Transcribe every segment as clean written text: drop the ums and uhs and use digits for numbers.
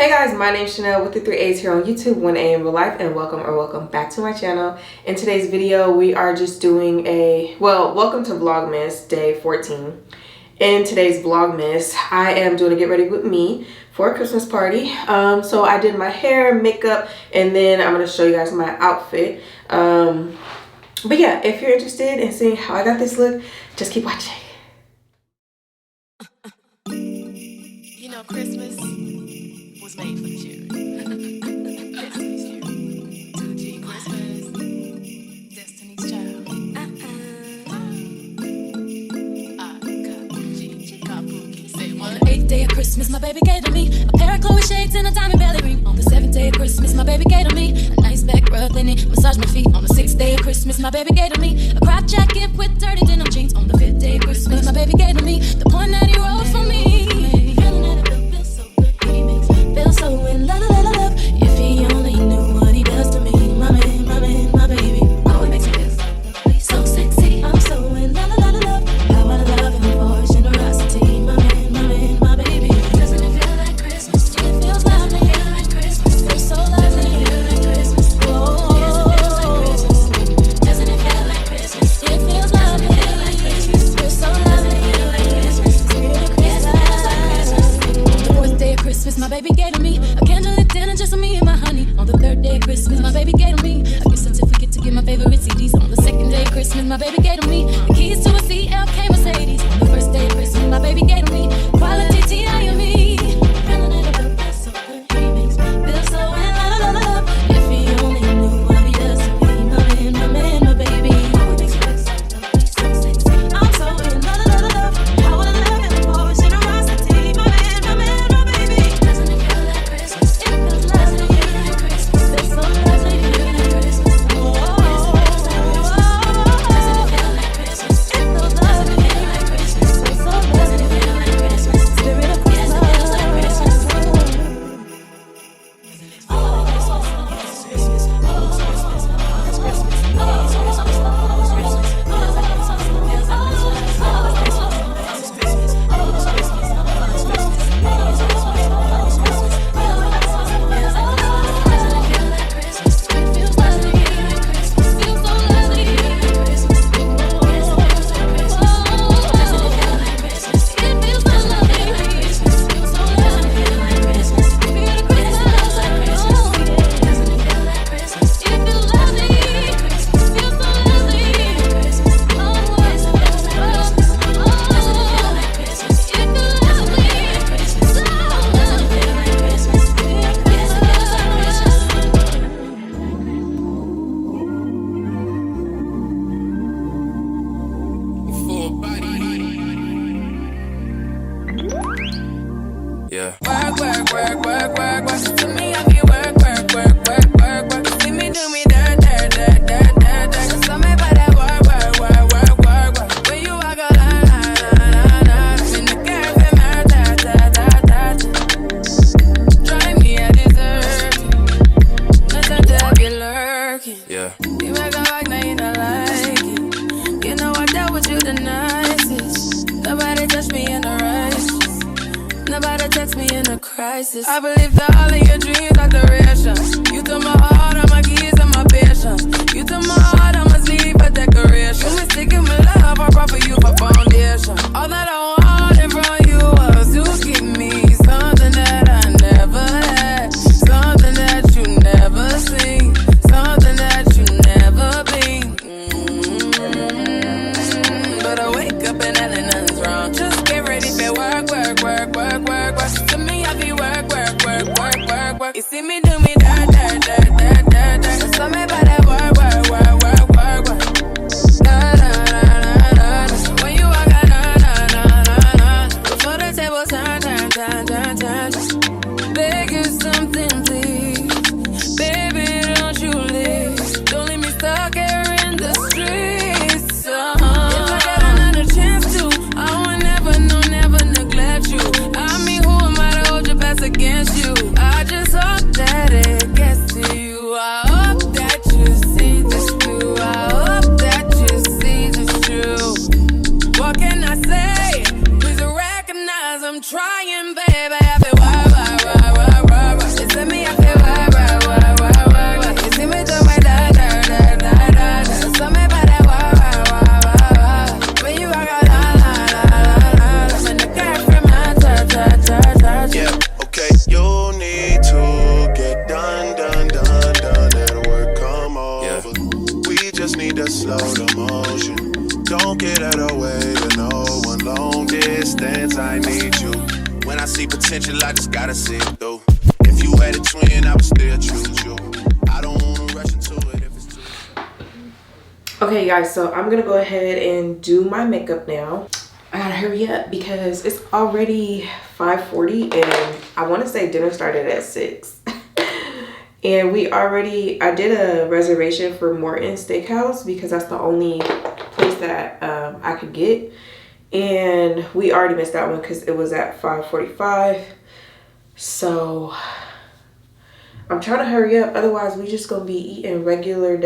Hey guys, my name is Shaaanelle with the 3 A's here on YouTube, 1A in real life, and welcome back to my channel. In today's video, we are just doing welcome to Vlogmas day 14. In today's Vlogmas, I am doing a get ready with me for a Christmas party. So I did my hair, makeup, and then I'm going to show you guys my outfit. But yeah, if you're interested in seeing how I got this look, just keep watching. You know, Christmas was made for the children. Destiny's children. 2G Christmas. Destiny's Child. On the 8th day of Christmas, my baby gave to me a pair of Chloe shades and a diamond belly ring. On the 7th day of Christmas, my baby gave to me a nice back rub, then it massaged my feet. On the 6th day of Christmas, my baby gave to me a crop jacket with dirty denim jeans. On the 5th day of Christmas, my baby gave to me the point that he wrote for me. Feeling that it feels so good, he makes me feel so in love. If he only knew what he does to me, my man, my baby. Oh, it makes me feel so sexy. I'm so in love. How I love him for his generosity, my man, my baby. Doesn't it feel like Christmas? It feels lovely. Feel like Christmas. Feels so lovely. Feel like Christmas. Doesn't it feel like Christmas? It feels lovely. Feel like Christmas. Feels so lovely. Feel like Christmas. The 4th day of Christmas, my baby gave to me a candlelit dinner just for me and my honey. On the 3rd day of Christmas, my baby gave to me a gift certificate to get my favorite CDs. On the 2nd day of Christmas, my baby gave to me the keys to a CLK Mercedes. On the 1st day of Christmas, my baby gave to me quality TIME. Feeling it up, feels so good, he makes me feel so in love. If he only knew what he does to me, my man, my baby. Oh, it makes me feel so sexy. I'm so in love. How I love him for his generosity, my man, my baby. Doesn't it feel like Christmas? It feels lovely. Feel like Christmas. Feels so lovely. Feel like Christmas. Doesn't it feel like Christmas? It feels lovely. Feel like Christmas. Feels so lovely. Doesn't it feel like Christmas? Spirit of Christmas. Feels like Christmas. Yeah. Work. To me, I be work. See me do me dirt. Just tell me about that work. When you walk a line. In the cafe, drive me a dessert. Nothing to be lurking. Yeah. You make a like, now you don't like it. You know I dealt with you the nicest. Nobody touched me in the righteous. Nobody text me in a crisis. I believe that all of your dreams are duration. You took my heart, all my keys, and my patience. You took my heart, I must leave a decoration. You mistaken my love, I brought for you for foundation. All that I wanted from you was to give me something that I never had, something that you never seen, something that you never been. But I wake up and nothing's wrong. Just get ready for work. To me, I be work. You see me do me dirt. Just tell me about that work. When you walk out, before the table turn. Just beg you something, please. Baby, don't you leave. Don't leave me stuck here in the streets. If I get another chance to, I will never neglect you. I mean, who am I to hold your best against you? I just hope that it gets to you. I hope that you see this through. I hope that you see this true. What can I say? Please recognize I'm trying, baby. I've been work. the slow motion. Don't get out of the way to no one. Long distance, I need you. When I see potential, I just gotta see it through. If you had a twin, I would still choose you. I don't wanna rush into it if it's too. Okay guys, so I'm gonna go ahead and do my makeup now. I gotta hurry up because it's already 5:40 and I want to say dinner started at 6. And I did a reservation for Morton's Steakhouse because that's the only place that I could get. And we already missed that one because it was at 5:45. So I'm trying to hurry up. Otherwise, we just gonna be eating regular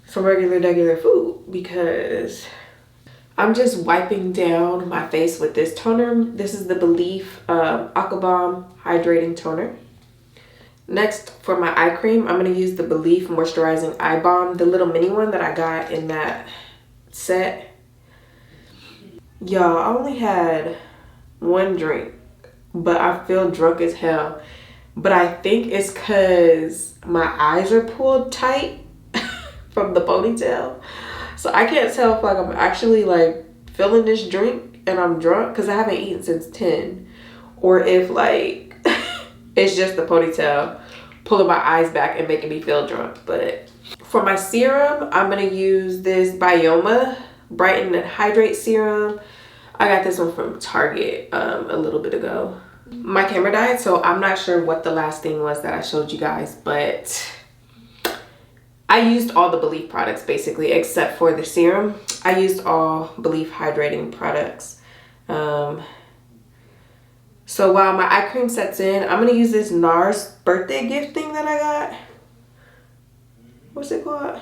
food because I'm just wiping down my face with this toner. This is the Belief Aquabomb Hydrating Toner. Next, for my eye cream, I'm going to use the Belief Moisturizing Eye Balm, the little mini one that I got in that set. Y'all, I only had one drink, but I feel drunk as hell. But I think it's because my eyes are pulled tight from the ponytail. So I can't tell if like I'm actually like feeling this drink and I'm drunk because I haven't eaten since 10. Or if like it's just the ponytail pulling my eyes back and making me feel drunk. But for my serum, I'm going to use this Bioma Brighten and Hydrate Serum. I got this one from Target a little bit ago. My camera died, so I'm not sure what the last thing was that I showed you guys, but I used all the Belief products basically except for the serum. I used all Belief hydrating products. So while my eye cream sets in, I'm going to use this NARS birthday gift thing that I got. What's it called?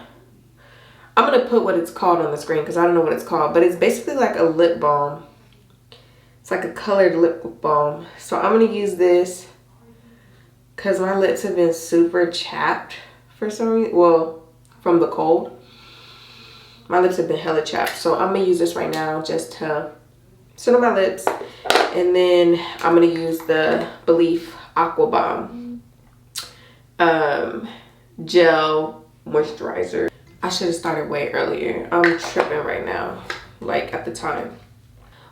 I'm going to put what it's called on the screen because I don't know what it's called. But it's basically like a lip balm. It's like a colored lip balm. So I'm going to use this because my lips have been super chapped for some reason. Well, from the cold. My lips have been hella chapped. So I'm going to use this right now just to sit on my lips. And then I'm going to use the Belief Aqua Bomb gel moisturizer. I should have started way earlier. I'm tripping right now, like at the time.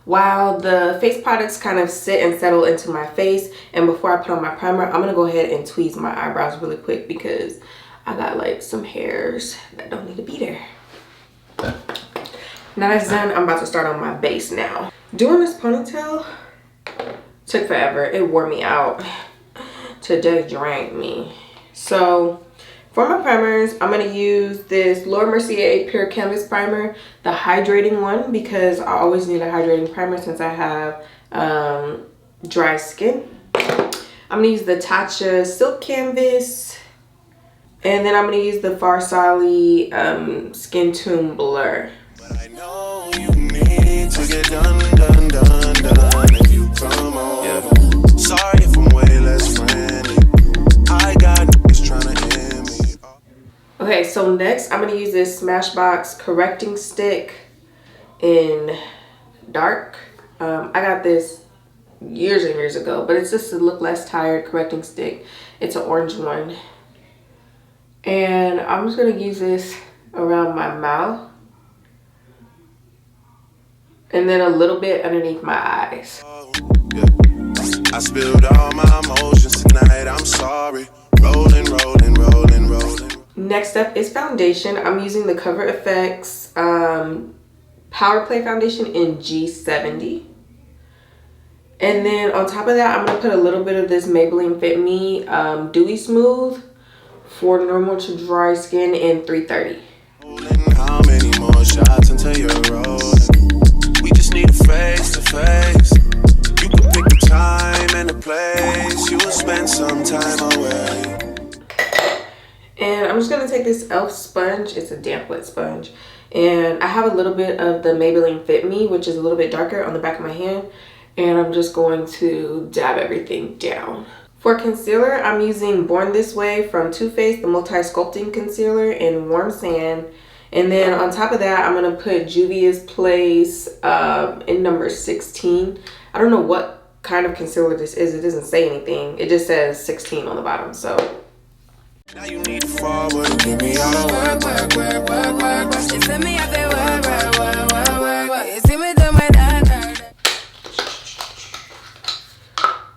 While the face products kind of sit and settle into my face, and before I put on my primer, I'm going to go ahead and tweeze my eyebrows really quick because I got like some hairs that don't need to be there. Now that's done, I'm about to start on my base now. Doing this ponytail took forever. It wore me out. Today drank me. So for my primers, I'm going to use this Laura Mercier Pure Canvas Primer, the hydrating one, because I always need a hydrating primer since I have dry skin. I'm going to use the Tatcha Silk Canvas. And then I'm going to use the Farsali Skin Tune Blur. But I know you need to get done if you come on. Yeah. Sorry if I'm way less friendly. I got niggas trying to end me. Okay, so next I'm going to use this Smashbox Correcting Stick in dark. I got this years and years ago, but it's just to look less tired correcting stick. It's an orange one. And I'm just going to use this around my mouth. And then a little bit underneath my eyes. Yeah. I spilled all my emotions tonight, I'm sorry. Rolling. Next up is foundation. I'm using the Cover FX Power Play Foundation in G70. And then on top of that, I'm going to put a little bit of this Maybelline Fit Me Dewy Smooth for normal to dry skin in 330. How many more shots until you're rolling? We just need a face to face. You can pick the time and the place. You will spend some time away. And I'm just going to take this e.l.f. sponge. It's a damp wet sponge. And I have a little bit of the Maybelline Fit Me, which is a little bit darker on the back of my hand. And I'm just going to dab everything down. For concealer, I'm using Born This Way from Too Faced, the Multi-Sculpting Concealer in Warm Sand. And then on top of that, I'm going to put Juvia's Place in number 16. I don't know what kind of concealer this is. It doesn't say anything. It just says 16 on the bottom. So Now you need to forward and give me all the work. You send me out there, work. You see me do my dad.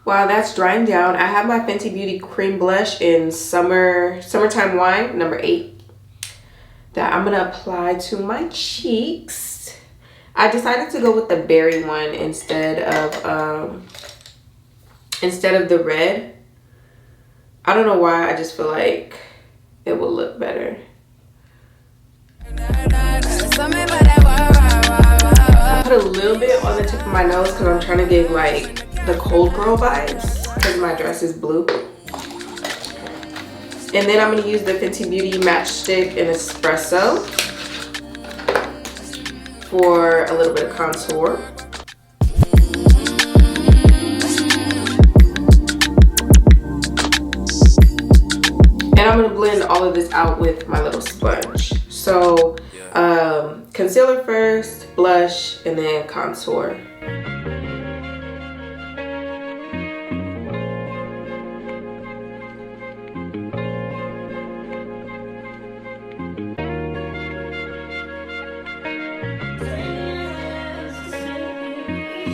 While that's drying down, I have my Fenty Beauty Cream Blush in Summertime Wine, number 8, that I'm gonna apply to my cheeks. I decided to go with the berry one instead of the red. I don't know why, I just feel like it will look better. I put a little bit on the tip of my nose because I'm trying to give like the cold girl vibes because my dress is blue. And then I'm going to use the Fenty Beauty Matchstick in Espresso for a little bit of contour. And I'm going to blend all of this out with my little sponge. So concealer first, blush, and then contour.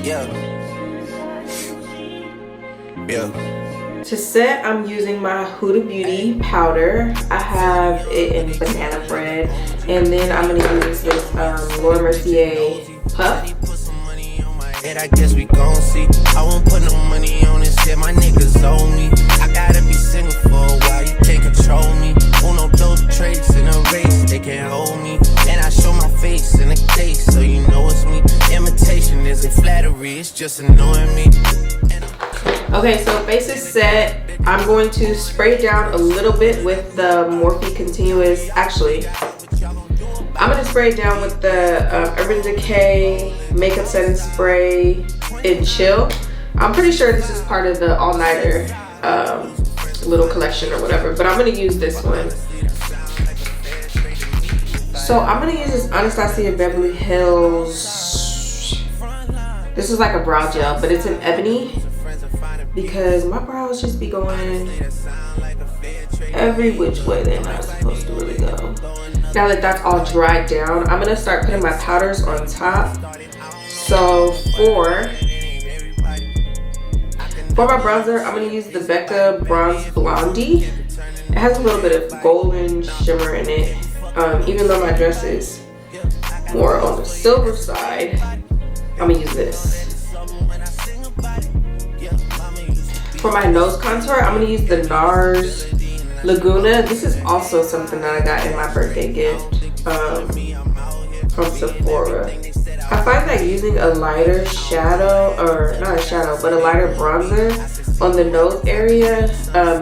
Yeah. To set, I'm using my Huda Beauty powder. I have it in banana bread. And then I'm going to use this Laura Mercier puff. I guess we gon' see. I won't put no money on this shit. My niggas owe me. I gotta be single for a while. You can't control me. Uno, those traits in a race, they can't hold me. And I show my face in a case, so you know it's me. Imitation isn't flattery, it's just annoying me. Okay, so face is set. I'm going to spray down a little bit with the Morphe Continuous. Actually, I'm going to spray it down with the Urban Decay Makeup Setting Spray in Chill. I'm pretty sure this is part of the all-nighter little collection or whatever, but I'm going to use this one. So I'm going to use this Anastasia Beverly Hills. This is like a brow gel, but it's in ebony because my brows just be going every which way they're not supposed to really go. Now that that's all dried down, I'm going to start putting my powders on top. So for my bronzer, I'm going to use the Becca Bronze Blondie. It has a little bit of golden shimmer in it. Even though my dress is more on the silver side, I'm going to use this. For my nose contour, I'm going to use the NARS Laguna. This is also something that I got in my birthday gift from Sephora. I find that using a lighter shadow, or not a shadow, but a lighter bronzer on the nose area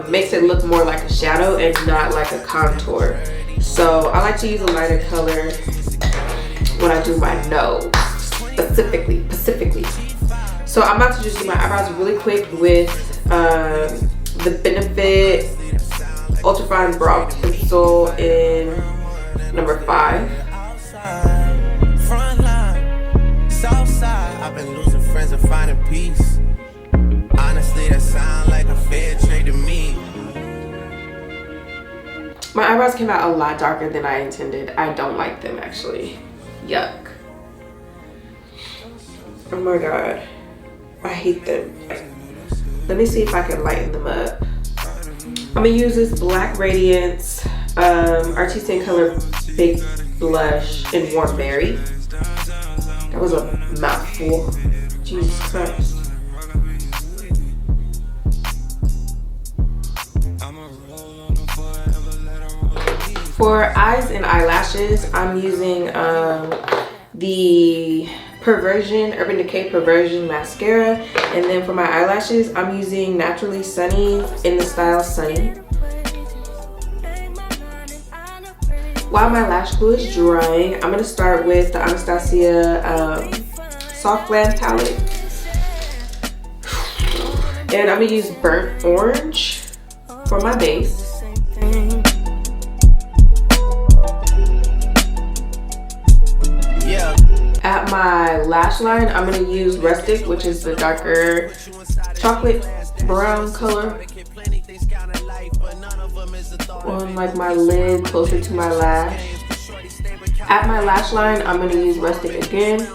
makes it look more like a shadow and not like a contour. So I like to use a lighter color when I do my nose, specifically. So I'm about to just do my eyebrows really quick with the Benefit Ultrafine Brow Pencil in number 5. I've been losing friends and finding peace. Honestly, that sound like a fair trade to me. My eyebrows came out a lot darker than I intended. I don't like them actually. Yuck. Oh my god. I hate them. Let me see if I can lighten them up. I'm gonna use this Black Radiance Artisan Color Big Blush in Warm Berry. That was a mouthful. Jesus Christ. For eyes and eyelashes, I'm using the Urban Decay Perversion Mascara. And then for my eyelashes, I'm using Naturally Sunny in the style Sunny. While my lash glue is drying, I'm going to start with the Anastasia Soft Glam palette. And I'm going to use Burnt Orange for my base. At my lash line, I'm going to use Rustic, which is the darker chocolate brown color. on like my lid closer to my lash. At my lash line, I'm gonna use rustic again.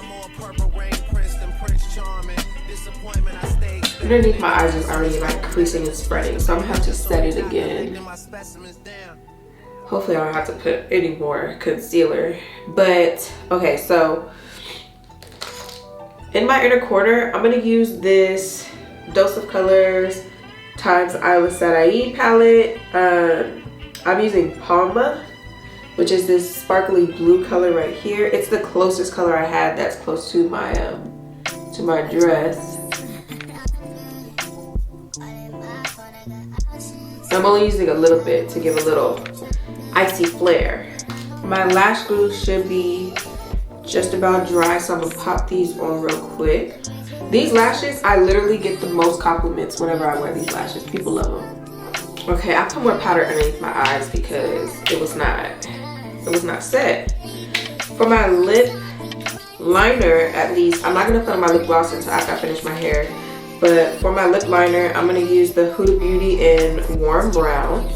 Underneath my eyes is already like creasing and spreading, so I'm gonna have to set it again. Hopefully I don't have to put any more concealer. But okay, so in my inner corner, I'm gonna use this Dose of Colors times Isla Sadae palette. I'm using Palma, which is this sparkly blue color right here. It's the closest color I had that's close to my dress. I'm only using a little bit to give a little icy flare. My lash glue should be just about dry, so I'm gonna pop these on real quick. These lashes, I literally get the most compliments whenever I wear these lashes. People love them. Okay, I put more powder underneath my eyes because it was not set. For my lip liner, at least, I'm not gonna put on my lip gloss until after I finish my hair. But for my lip liner, I'm gonna use the Huda Beauty in Warm Brown.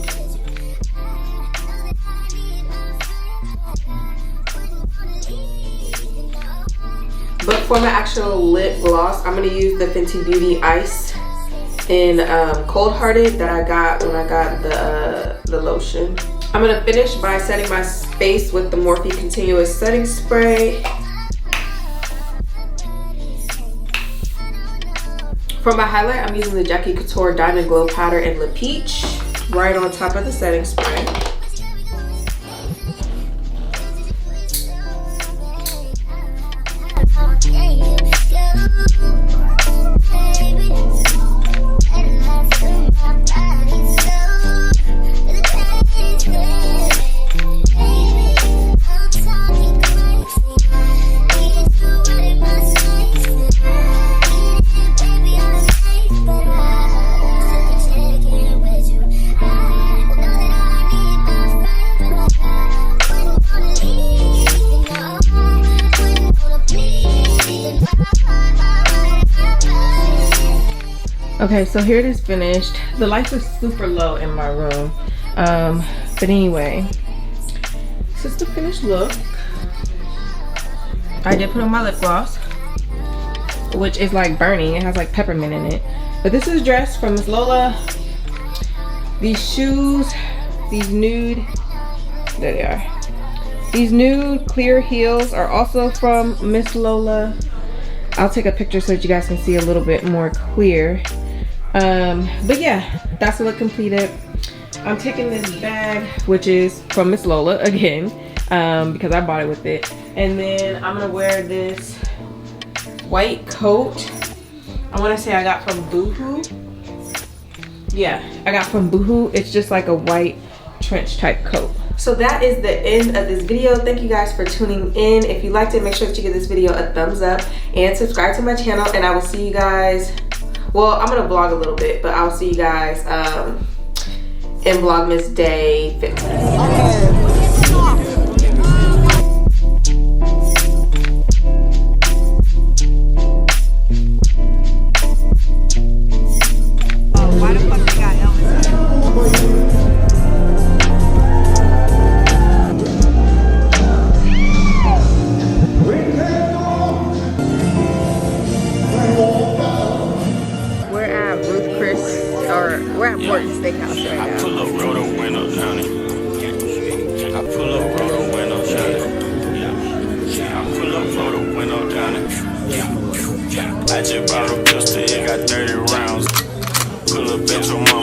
But for my actual lip gloss, I'm gonna use the Fenty Beauty Ice in Cold Hearted that I got when I got the lotion. I'm gonna finish by setting my face with the Morphe Continuous Setting Spray. For my highlight, I'm using the Jackie Couture Diamond Glow Powder in Le Peach right on top of the setting spray. Okay, so here it is finished. The lights are super low in my room. But anyway, this is the finished look. I did put on my lip gloss, which is like burning. It has like peppermint in it. But this is dress from Miss Lola. These shoes, these nude, there they are. These nude clear heels are also from Miss Lola. I'll take a picture so that you guys can see a little bit more clear. But yeah, that's the look completed. I'm taking this bag, which is from Miss Lola again, because I bought it with it. And then I'm gonna wear this white coat. I wanna say I got from Boohoo. Yeah, I got from Boohoo. It's just like a white trench type coat. So that is the end of this video. Thank you guys for tuning in. If you liked it, make sure that you give this video a thumbs up and subscribe to my channel, and I will see you guys, well, I'm gonna vlog a little bit, but I'll see you guys in Vlogmas Day 15. I just bought a pistol, it got 30 rounds. Pull a bitch on my